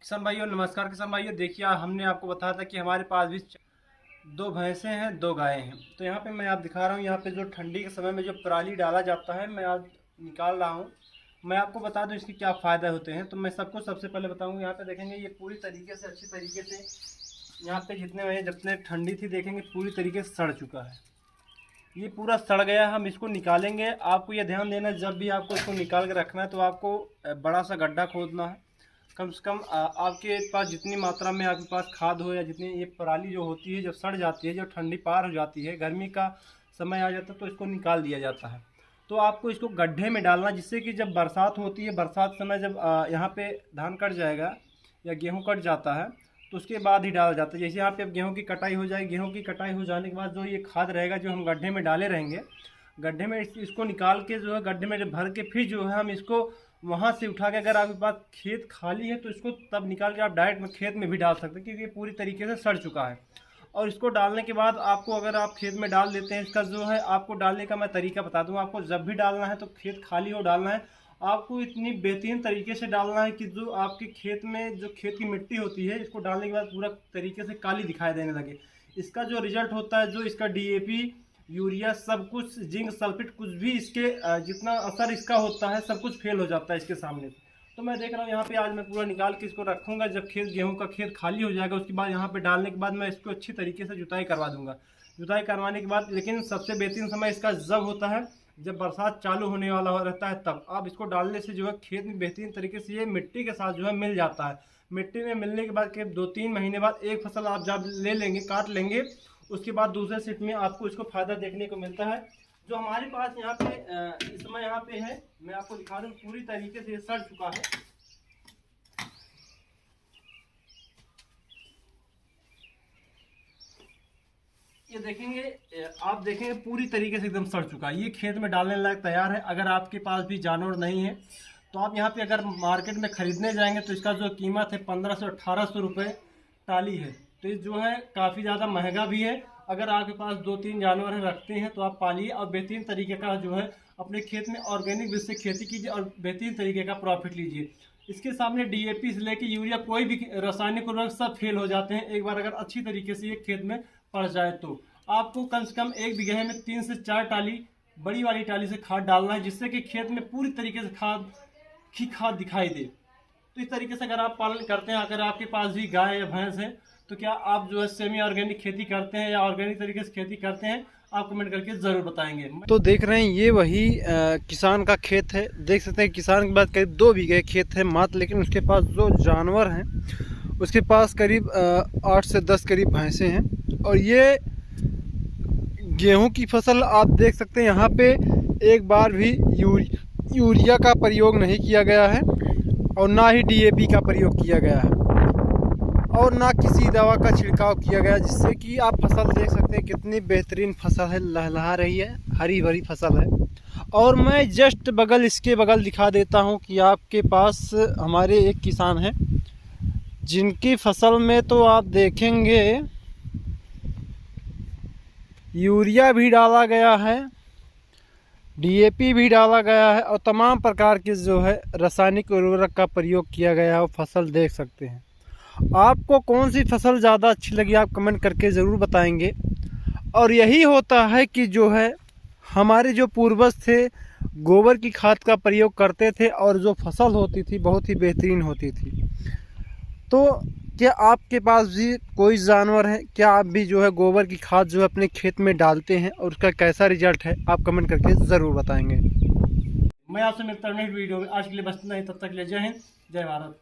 किसान भाइयों नमस्कार। किसान भाइयों देखिए, हमने आपको बताया था कि हमारे पास भी दो भैंसें हैं, दो गायें हैं। तो यहाँ पे मैं आप दिखा रहा हूँ, यहाँ पे जो ठंडी के समय में जो पराली डाला जाता है मैं आज निकाल रहा हूँ। मैं आपको बता दूँ इसके क्या फ़ायदे होते हैं। तो मैं सबको सबसे पहले बताऊँगा। यहाँ पे देखेंगे ये पूरी तरीके से अच्छी तरीके से यहाँ पे जितने ठंडी थी देखेंगे पूरी तरीके से सड़ चुका है। ये पूरा सड़ गया। हम इसको निकालेंगे। आपको ये ध्यान देना है, जब भी आपको इसको निकाल के रखना है तो आपको बड़ा सा गड्ढा खोदना है। कम से कम आपके पास जितनी मात्रा में आपके पास खाद हो या जितनी ये पराली जो होती है, जब सड़ जाती है, जब ठंडी पार हो जाती है, गर्मी का समय आ जाता है तो इसको निकाल दिया जाता है। तो आपको इसको गड्ढे में डालना, जिससे कि जब बरसात होती है, बरसात समय जब यहाँ पे धान कट जाएगा या गेहूँ कट जाता है तो उसके बाद ही डाला जाता है। जैसे यहाँ पे अब गेहूँ की कटाई हो जाएगी, गेहूँ की कटाई हो जाने के बाद जो ये खाद रहेगा जो हम गड्ढे में डाले रहेंगे, गड्ढे में इसको निकाल के जो है गड्ढे में भर के फिर जो है हम इसको वहाँ से उठा के, अगर आपके पास खेत खाली है तो इसको तब निकाल के आप डायरेक्ट में खेत में भी डाल सकते हैं, क्योंकि ये पूरी तरीके से सड़ चुका है। और इसको डालने के बाद आपको, अगर आप खेत में डाल देते हैं, इसका जो है आपको डालने का मैं तरीका बता दूँ। आपको जब भी डालना है तो खेत खाली हो डालना है। आपको इतनी बेहतरीन तरीके से डालना है कि जो आपके खेत में जो खेत की मिट्टी होती है, इसको डालने के बाद पूरा तरीके से काली दिखाई देने लगे। इसका जो रिजल्ट होता है, जो इसका DAP, यूरिया, सब कुछ, जिंक सल्फेट, कुछ भी इसके जितना असर इसका होता है सब कुछ फेल हो जाता है इसके सामने। तो मैं देख रहा हूँ यहाँ पे आज मैं पूरा निकाल के इसको रखूँगा। जब गेहूँ का खेत खाली हो जाएगा उसके बाद यहाँ पे डालने के बाद मैं इसको अच्छी तरीके से जुताई करवा दूँगा। जुताई करवाने के बाद, लेकिन सबसे बेहतरीन समय इसका जब होता है, जब बरसात चालू होने वाला रहता है, तब आप इसको डालने से जो है खेत में बेहतरीन तरीके से ये मिट्टी के साथ जो है मिल जाता है। मिट्टी में मिलने के बाद करीब 2-3 महीने बाद एक फसल आप जब ले लेंगे, काट लेंगे, उसके बाद दूसरे शिफ्ट में आपको इसको फ़ायदा देखने को मिलता है। जो हमारे पास यहाँ पे इस समय यहाँ पे है, मैं आपको दिखा दूँ, पूरी तरीके से ये सड़ चुका है। ये देखेंगे, आप देखेंगे पूरी तरीके से एकदम सड़ चुका है। ये खेत में डालने लायक तैयार है। अगर आपके पास भी जानवर नहीं है तो आप यहाँ पे अगर मार्केट में ख़रीदने जाएंगे तो इसका जो कीमत है 1500-1800 रुपये टाली है। तो ये जो है काफ़ी ज़्यादा महंगा भी है। अगर आपके पास 2-3 जानवर हैं, रखते हैं, तो आप पालिए और बेहतरीन तरीके का जो है अपने खेत में ऑर्गेनिक विधि से खेती कीजिए और बेहतरीन तरीके का प्रॉफिट लीजिए। इसके सामने DAP से लेके यूरिया, कोई भी रासायनिक उर्वरक सब फेल हो जाते हैं एक बार अगर अच्छी तरीके से ये खेत में पड़ जाए तो। आपको कम से कम 1 बीघे में 3 से 4 टाली, बड़ी वाली टाली से खाद डालना है, जिससे कि खेत में पूरी तरीके से खाद दिखाई दे। तो इस तरीके से अगर आप पालन करते हैं, अगर आपके पास भी गाय या भैंस है, तो क्या आप जो है सेमी ऑर्गेनिक खेती करते हैं या ऑर्गेनिक तरीके से खेती करते हैं, आप कमेंट करके ज़रूर बताएंगे। तो देख रहे हैं ये वही किसान का खेत है। देख सकते हैं किसान के पास करीब 2 बीघे खेत है मात्र, लेकिन उसके पास जो जानवर हैं उसके पास करीब 8 से 10 करीब भैंसें हैं। और ये गेहूं की फसल आप देख सकते हैं, यहाँ पे एक बार भी यूरिया का प्रयोग नहीं किया गया है और ना ही DAP का प्रयोग किया गया है और ना किसी दवा का छिड़काव किया गया, जिससे कि आप फसल देख सकते हैं कितनी बेहतरीन फसल है, लहलहा रही है, हरी भरी फसल है। और मैं जस्ट इसके बगल दिखा देता हूं कि आपके पास हमारे एक किसान हैं जिनकी फसल में तो आप देखेंगे यूरिया भी डाला गया है, DAP भी डाला गया है और तमाम प्रकार के जो है रासायनिक उर्वरक का प्रयोग किया गया है। और फसल देख सकते हैं। आपको कौन सी फसल ज़्यादा अच्छी लगी आप कमेंट करके ज़रूर बताएंगे। और यही होता है कि जो है हमारे जो पूर्वज थे गोबर की खाद का प्रयोग करते थे और जो फसल होती थी बहुत ही बेहतरीन होती थी। तो क्या आपके पास भी कोई जानवर है, क्या आप भी जो है गोबर की खाद जो है अपने खेत में डालते हैं और उसका कैसा रिजल्ट है, आप कमेंट करके ज़रूर बताएंगे। मैं आपसे मिलता हूँ नेक्स्ट वीडियो में। आज के लिए बस इतना ही, तब तक ले जय हिंद, जय भारत।